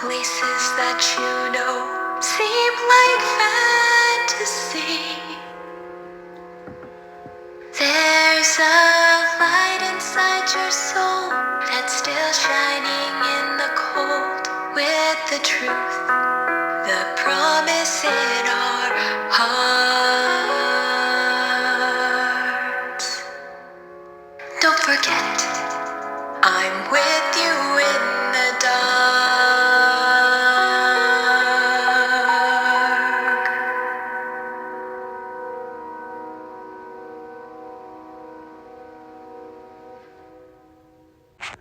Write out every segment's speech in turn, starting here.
places that you know seem like fantasy. There's a light inside your soul that's still shining in the cold, with the truth, the promise in our hearts. Don't forget, I'm with you in the dark.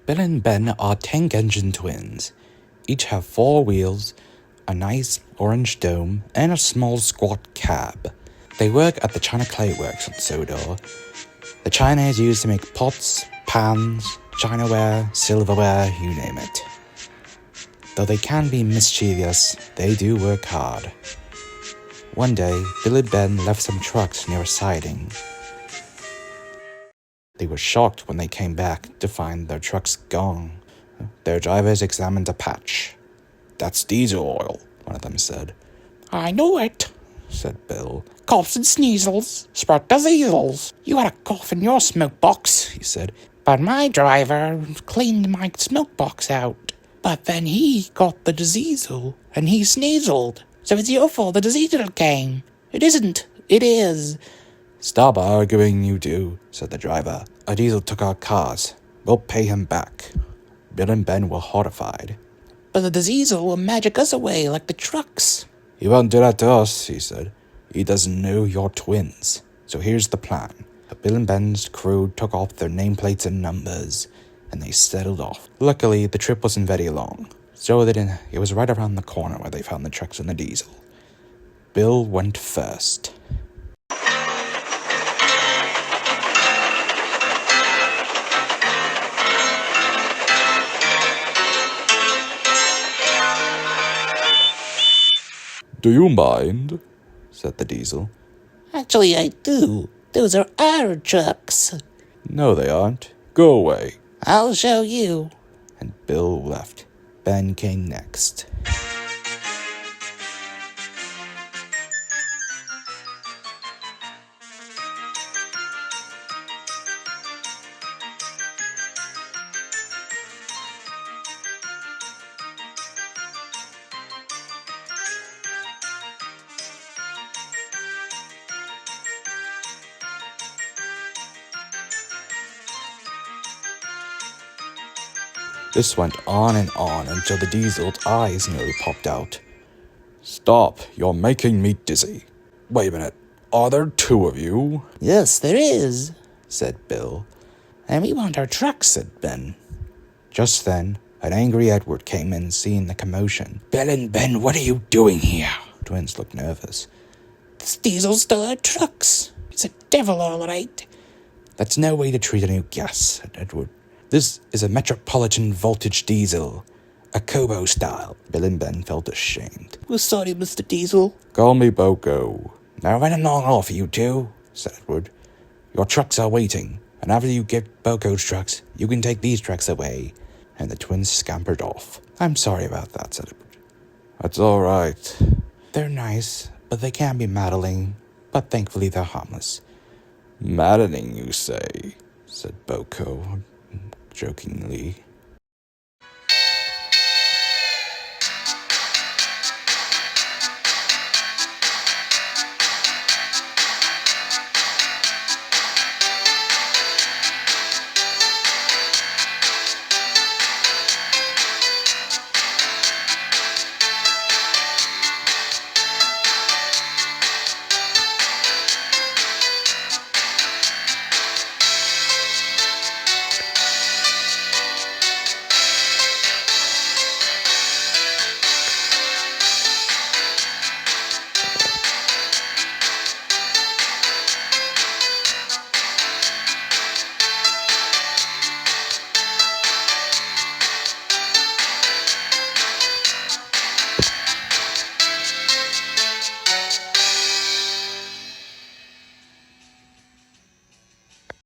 Bill and Ben are tank-engine twins. Each have 4 wheels, a nice orange dome, and a small squat cab. They work at the China Clay Works in Sodor. The china is used to make pots, pans, chinaware, silverware, you name it. Though they can be mischievous, they do work hard. One day, Bill and Ben left some trucks near a siding. They were shocked when they came back to find their trucks gone. Their drivers examined a patch. "That's diesel oil," one of them said. "I knew it," said Bill. "Coughs and sneezels spread diseasels. You had a cough in your smoke box," he said, "but my driver cleaned my smoke box out. But then he got the diseasel, and he sneezled. So it's your fault the diseasel came. It isn't. It is." "Stop arguing, you two," said the driver. "A diesel took our cars. We'll pay him back." Bill and Ben were horrified. "But the diseasel will magic us away like the trucks." "He won't do that to us," he said. "He doesn't know you're twins. So here's the plan." Bill and Ben's crew took off their nameplates and numbers, and they settled off. Luckily, the trip wasn't very long, so it was right around the corner where they found the trucks and the diesel. Bill went first. "Do you mind?" said the diesel. "Actually, I do. Those are our trucks." "No, they aren't. Go away." "I'll show you." And Bill left. Ben came next. This went on and on until the diesel's eyes nearly popped out. "Stop, you're making me dizzy." "Wait a minute, are there 2 of you?" "Yes, there is," said Bill. "And we want our trucks," said Ben. Just then, an angry Edward came in, seeing the commotion. "Bill and Ben, what are you doing here?" Twins looked nervous. "This diesel stole our trucks. It's a devil, all right." "That's no way to treat a new guest," said Edward. "This is a Metropolitan Voltage diesel, a Kobo style." Bill and Ben felt ashamed. "We're sorry, Mr. Diesel." "Call me Boko." "Now run along off, you two," said Edward. "Your trucks are waiting, and after you get Boko's trucks, you can take these trucks away." And the twins scampered off. "I'm sorry about that," said Edward. "That's all right. They're nice, but they can be maddening, but thankfully they're harmless." "Maddening, you say?" said Boko jokingly.